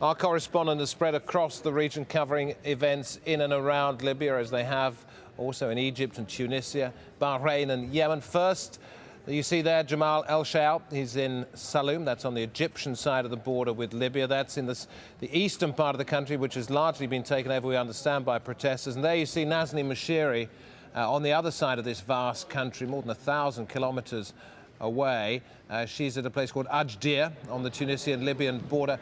Our correspondent has spread across the region, covering events in and around Libya, as they have also in Egypt and Tunisia, Bahrain and Yemen. First, you see there Jamal El-Shao. He's in Saloum. That's on the Egyptian side of the border with Libya. That's in the eastern part of the country, which has largely been taken over, we understand, by protesters. And there you see Nazni Mashiri on the other side of this vast country, more than 1,000 kilometers away. She's at a place called AlJazeera on the Tunisian-Libyan border.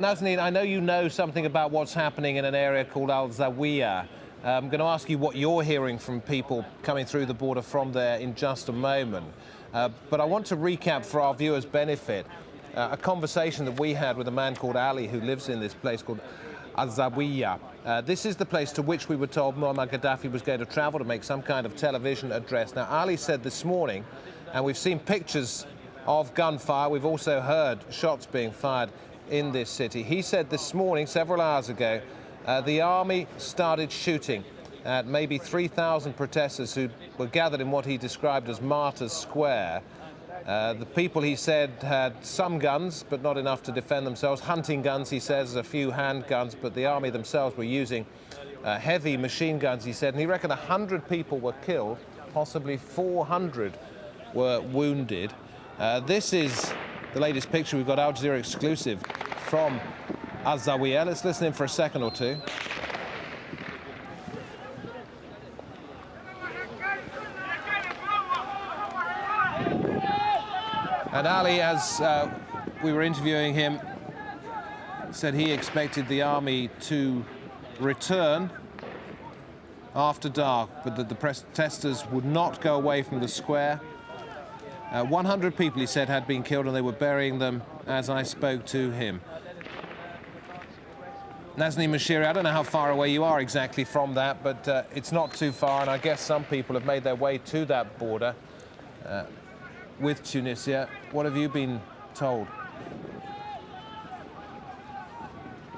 Nazneen, I know you know something about what's happening in an area called AlJazeera. I'm going to ask you what you're hearing from people coming through the border from there in just a moment. But I want to recap for our viewers' benefit a conversation that we had with a man called Ali who lives in this place called AlJazeera. This is the place to which we were told Muammar Gaddafi was going to travel to make some kind of television address. Now, Ali said this morning, and we've seen pictures of gunfire, we've also heard shots being fired in this city. He said this morning, several hours ago, the army started shooting at maybe 3,000 protesters who were gathered in what he described as Martyrs Square. The people, he said, had some guns, but not enough to defend themselves. Hunting guns, he says, a few handguns, but the army themselves were using heavy machine guns, he said. And he reckoned 100 people were killed, possibly 400 were wounded. This is the latest picture. We've got AlJazeera exclusive from AlJazeera. Let's listen in for a second or two. And Ali, as we were interviewing him, said he expected the army to return after dark, but that the protesters would not go away from the square. 100 people, he said, had been killed, and they were burying them as I spoke to him. Nazni Mashiri, I don't know how far away you are exactly from that, but it's not too far, and I guess some people have made their way to that border with Tunisia. What have you been told?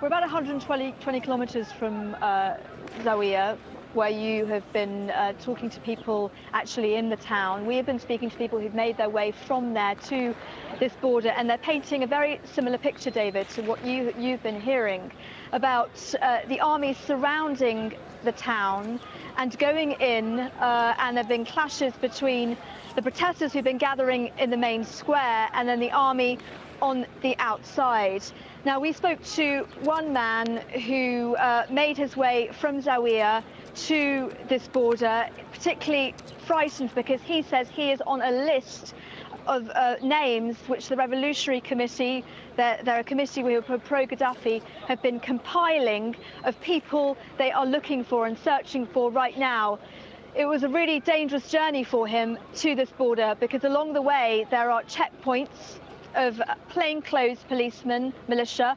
We're about 120 kilometres from Zawiya, where you have been talking to people actually in the town. We have been speaking to people who've made their way from there to this border, and they're painting a very similar picture, David, to what you've been hearing about the army surrounding the town and going in, and there have been clashes between the protesters who've been gathering in the main square and then the army on the outside. Now, we spoke to one man who made his way from Zawiya to this border, particularly frightened because he says he is on a list of names which the Revolutionary Committee, they're a committee who are pro-Gaddafi, have been compiling of people they are looking for and searching for right now. It was a really dangerous journey for him to this border because along the way there are checkpoints of plainclothes policemen, militia,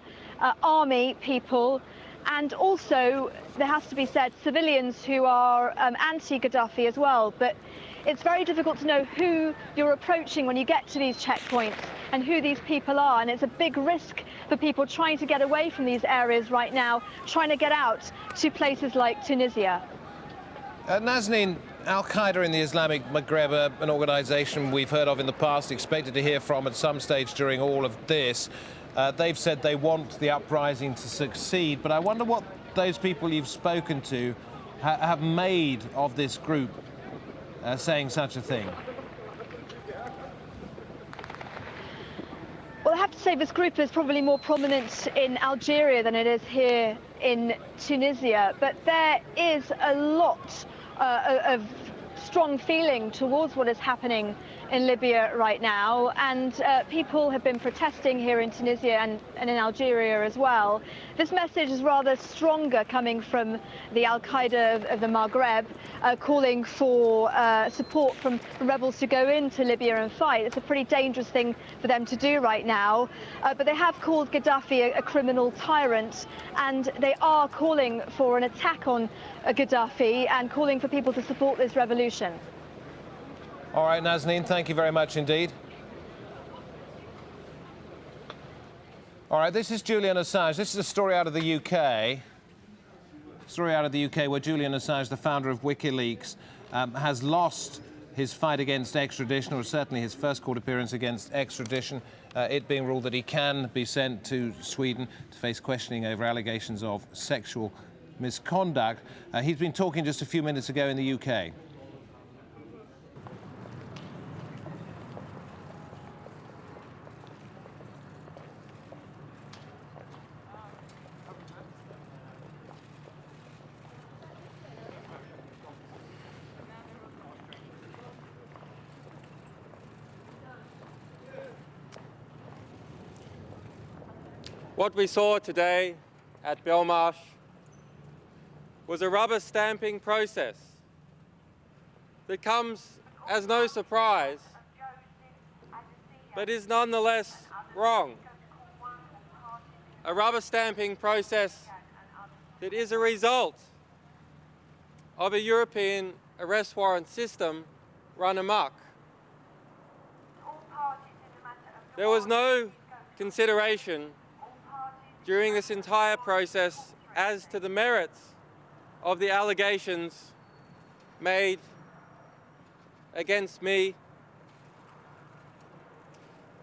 army people, and also, there has to be said, civilians who are anti-Gaddafi as well. But it's very difficult to know who you're approaching when you get to these checkpoints and who these people are. And it's a big risk for people trying to get away from these areas right now, trying to get out to places like Tunisia. Nazneen, Al-Qaeda in the Islamic Maghreb, an organisation we've heard of in the past, expected to hear from at some stage during all of this. They've said they want the uprising to succeed, but I wonder what those people you've spoken to have made of this group saying such a thing. Well, I have to say this group is probably more prominent in Algeria than it is here in Tunisia, but there is a lot of strong feeling towards what is happening in Libya right now, and people have been protesting here in Tunisia and in Algeria as well. This message is rather stronger coming from the Al-Qaeda of the Maghreb, calling for support from rebels to go into Libya and fight. It's a pretty dangerous thing for them to do right now, but they have called Gaddafi a criminal tyrant, and they are calling for an attack on Gaddafi and calling for people to support this revolution. All right, Nazneen, thank you very much indeed. All right, this is Julian Assange. This is a story out of the UK. Story out of the UK where Julian Assange, the founder of WikiLeaks, has lost his fight against extradition, or certainly his first court appearance against extradition, it being ruled that he can be sent to Sweden to face questioning over allegations of sexual misconduct. He's been talking just a few minutes ago in the UK. What we saw today at Belmarsh was a rubber stamping process that comes as no surprise, but is nonetheless wrong. A rubber stamping process that is a result of a European arrest warrant system run amok. There was no consideration during this entire process as to the merits of the allegations made against me.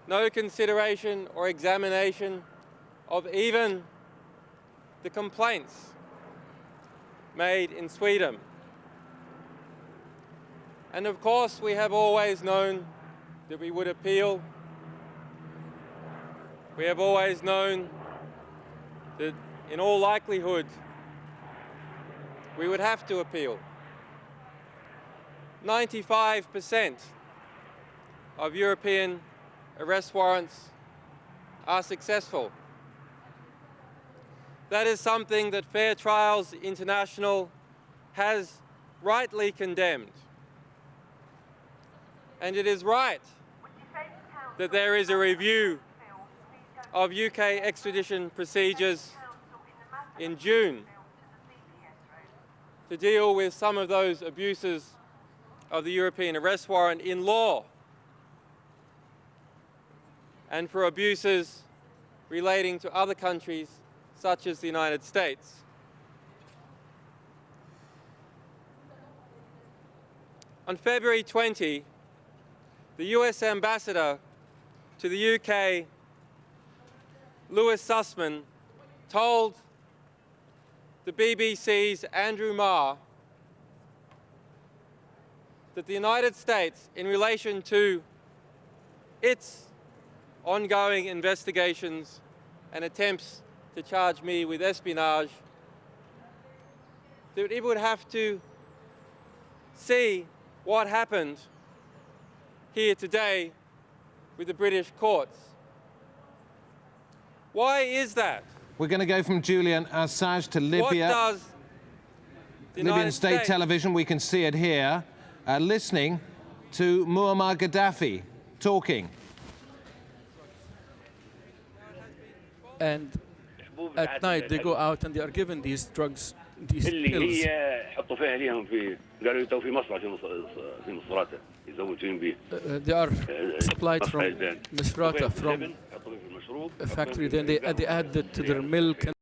No consideration or examination of even the complaints made in Sweden. And of course, we have always known that we would appeal. We have always known that in all likelihood we would have to appeal. 95% of European arrest warrants are successful. That is something that Fair Trials International has rightly condemned. And it is right that there is a review of UK extradition procedures in June to deal with some of those abuses of the European arrest warrant in law and for abuses relating to other countries such as the United States. On February 20, the US ambassador to the UK, Lewis Sussman, told the BBC's Andrew Marr that the United States, in relation to its ongoing investigations and attempts to charge me with espionage, that it would have to see what happened here today with the British courts. Why is that? We're going to go from Julian Assange to Libya. What does the Libyan United state States television, we can see it here, listening to Muammar Gaddafi talking. And at night they go out and they are given these drugs, these اللي pills. هي حطوا فيها ليهم في قالوا تو في مصنع في مصراته يزوجون به. They are supplied from Misrata, from حطوا في المشروب. a factory. Then they add it to their milk.